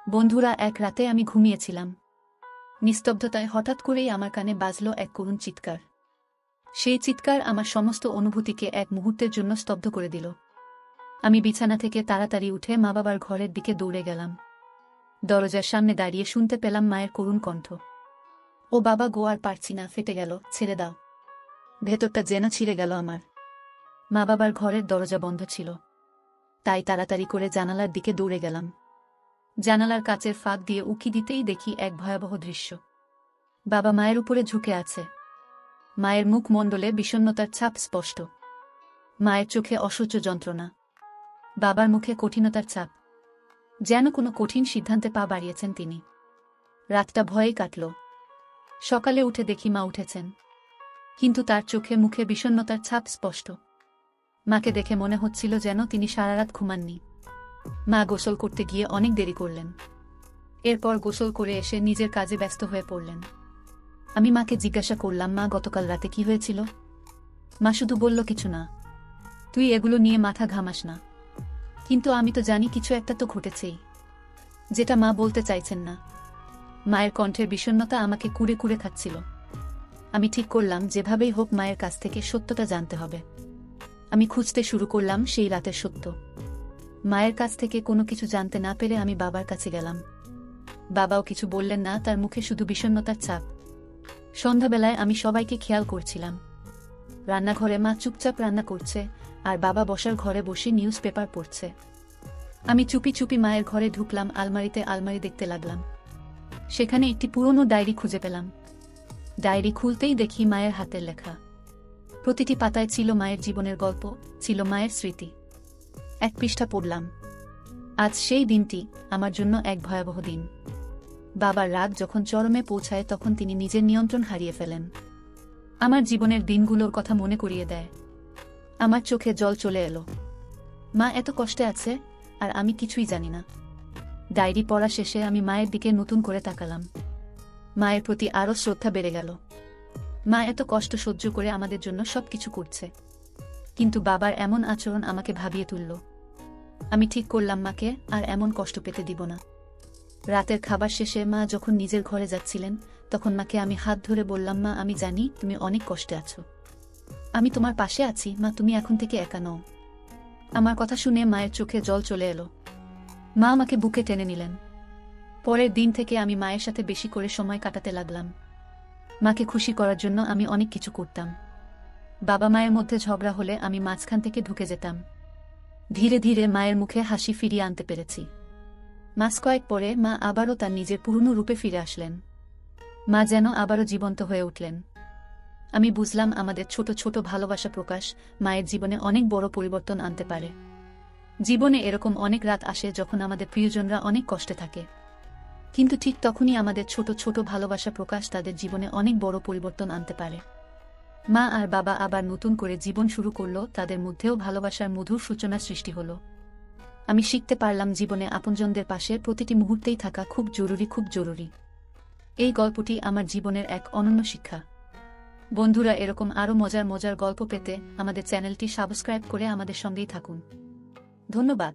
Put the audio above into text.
বন্ধুরা, এক রাতে আমি ঘুমিয়েছিলাম। নিস্তব্ধতায় হঠাৎ করেই আমার কানে বাজল এক করুণ চিৎকার। সেই চিৎকার আমার সমস্ত অনুভূতিকে এক মুহূর্তের জন্য স্তব্ধ করে দিল। আমি বিছানা থেকে তাড়াতাড়ি উঠে মা বাবার ঘরের দিকে দৌড়ে গেলাম। দরজার সামনে দাঁড়িয়ে শুনতে পেলাম মায়ের করুণ কণ্ঠ। ও বাবা গো, আর পারছি না, ফেটে গেল, ছেড়ে দাও। ভেতরটা যেন ছিঁড়ে গেল আমার। মা বাবার ঘরের দরজা বন্ধ ছিল, তাই তাড়াতাড়ি করে জানালার দিকে দৌড়ে গেলাম। জানালার কাচের ফাঁক দিয়ে উঁকি দিতেই দেখি এক ভয়াবহ দৃশ্য। বাবা মায়ের উপরে ঝুঁকে আছে। মায়ের মুখমণ্ডলে বিষণ্ণতার ছাপ স্পষ্ট। মায়ের চোখে অসহ্য যন্ত্রণা, বাবার মুখে কঠিনতার ছাপ, যেন কোনো কঠিন সিদ্ধান্তে পা বাড়িয়েছেন তিনি। রাতটা ভয়েই কাটল। সকালে উঠে দেখি মা উঠেছেন, কিন্তু তার চোখে মুখে বিষণ্ণতার ছাপ স্পষ্ট। মাকে দেখে মনে হচ্ছিল যেন তিনি সারা রাত ঘুমাননি। মা গোসল করতে গিয়ে অনেক দেরি করলেন। এরপর গোসল করে এসে নিজের কাজে ব্যস্ত হয়ে পড়লেন। আমি মাকে জিজ্ঞাসা করলাম, মা গতকাল রাতে কি হয়েছিল? মা শুধু বলল, কিছু না, তুই এগুলো নিয়ে মাথা ঘামাস না। কিন্তু আমি তো জানি কিছু একটা তো ঘটেছেই, যেটা মা বলতে চাইছেন না। মায়ের কণ্ঠের বিষণ্ণতা আমাকে কুড়ে কুড়ে খাচ্ছিল। আমি ঠিক করলাম যেভাবেই হোক মায়ের কাছ থেকে সত্যটা জানতে হবে। আমি খুঁজতে শুরু করলাম সেই রাতের সত্য। মায়ের কাছ থেকে কোনো কিছু জানতে না পেরে আমি বাবার কাছে গেলাম। বাবাও কিছু বললেন না, তার মুখে শুধু বিষণ্ণতার ছাপ। সন্ধ্যাবেলায় আমি সবাইকে খেয়াল করছিলাম। রান্নাঘরে মা চুপচাপ রান্না করছে, আর বাবা বসার ঘরে বসে নিউজ পেপার পড়ছে। আমি চুপি চুপি মায়ের ঘরে ঢুকলাম, আলমারিতে আলমারি দেখতে লাগলাম। সেখানে একটি পুরনো ডায়েরি খুঁজে পেলাম। ডায়েরি খুলতেই দেখি মায়ের হাতের লেখা। প্রতিটি পাতায় ছিল মায়ের জীবনের গল্প, ছিল মায়ের স্মৃতি। এক পৃষ্ঠা পড়লাম। আজ সেই দিনটি আমার জন্য এক ভয়াবহ দিন। বাবার রাগ যখন চরমে পৌঁছায় তখন তিনি নিজের নিয়ন্ত্রণ হারিয়ে ফেলেন। আমার জীবনের দিনগুলোর কথা মনে করিয়ে দেয়। আমার চোখে জল চলে এলো। মা এত কষ্টে আছে, আর আমি কিছুই জানি না। ডায়েরি পড়া শেষে আমি মায়ের দিকে নতুন করে তাকালাম। মায়ের প্রতি আরও শ্রদ্ধা বেড়ে গেল। মা এত কষ্ট সহ্য করে আমাদের জন্য সবকিছু করছে, কিন্তু বাবার এমন আচরণ আমাকে ভাবিয়ে তুলল। আমি ঠিক করলাম মাকে আর এমন কষ্ট পেতে দিব না। রাতের খাবার শেষে মা যখন নিজের ঘরে যাচ্ছিলেন, তখন মাকে আমি হাত ধরে বললাম, মা আমি জানি তুমি অনেক কষ্টে আছো। আমি তোমার পাশে আছি মা, তুমি এখন থেকে একা নও। আমার কথা শুনে মায়ের চোখে জল চলে এলো। মা আমাকে বুকে টেনে নিলেন। পরের দিন থেকে আমি মায়ের সাথে বেশি করে সময় কাটাতে লাগলাম। মাকে খুশি করার জন্য আমি অনেক কিছু করতাম। বাবা মায়ের মধ্যে ঝগড়া হলে আমি মাঝখান থেকে ঢুকে যেতাম। ধীরে ধীরে মায়ের মুখে হাসি ফিরিয়ে আনতে পেরেছি। মাস কয়েক পরে মা আবারও তার নিজের পুরনো রূপে ফিরে আসলেন। মা যেন আবারও জীবন্ত হয়ে উঠলেন। আমি বুঝলাম আমাদের ছোট ছোট ভালোবাসা প্রকাশ মায়ের জীবনে অনেক বড় পরিবর্তন আনতে পারে। জীবনে এরকম অনেক রাত আসে যখন আমাদের প্রিয়জনরা অনেক কষ্টে থাকে, কিন্তু ঠিক তখনই আমাদের ছোট ছোট ভালোবাসা প্রকাশ তাদের জীবনে অনেক বড় পরিবর্তন আনতে পারে। মা আর বাবা আবার নতুন করে জীবন শুরু করল, তাদের মধ্যেও ভালোবাসার মধুর সূচনা সৃষ্টি হল। আমি শিখতে পারলাম জীবনে আপনজনদের পাশে প্রতিটি মুহূর্তেই থাকা খুব জরুরি, খুব জরুরি। এই গল্পটি আমার জীবনের এক অনন্য শিক্ষা। বন্ধুরা, এরকম আরও মজার মজার গল্প পেতে আমাদের চ্যানেলটি সাবস্ক্রাইব করে আমাদের সঙ্গেই থাকুন। ধন্যবাদ।